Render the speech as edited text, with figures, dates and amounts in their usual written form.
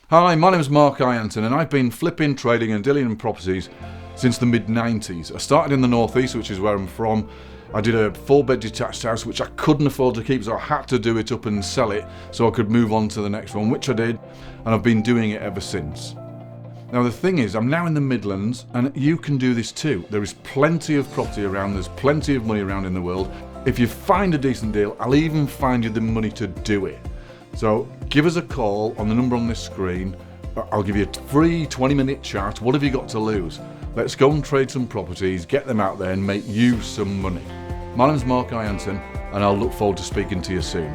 Hi, my name is Mark Ianton and I've been flipping, trading and dealing in properties since the mid-90s. I started in the northeast, which is where I'm from. I did a 4-bed detached house which I couldn't afford to keep, so I had to do it up and sell it so I could move on to the next one, which I did, and I've been doing it ever since. Now the thing is, I'm now in the Midlands and you can do this too. There is plenty of property around, there's plenty of money around in the world. If you find a decent deal, I'll even find you the money to do it. So give us a call on the number on this screen. I'll give you a free 20-minute chat. What have you got to lose? Let's go and trade some properties, get them out there and make you some money. My name's Mark Ianton and I'll look forward to speaking to you soon.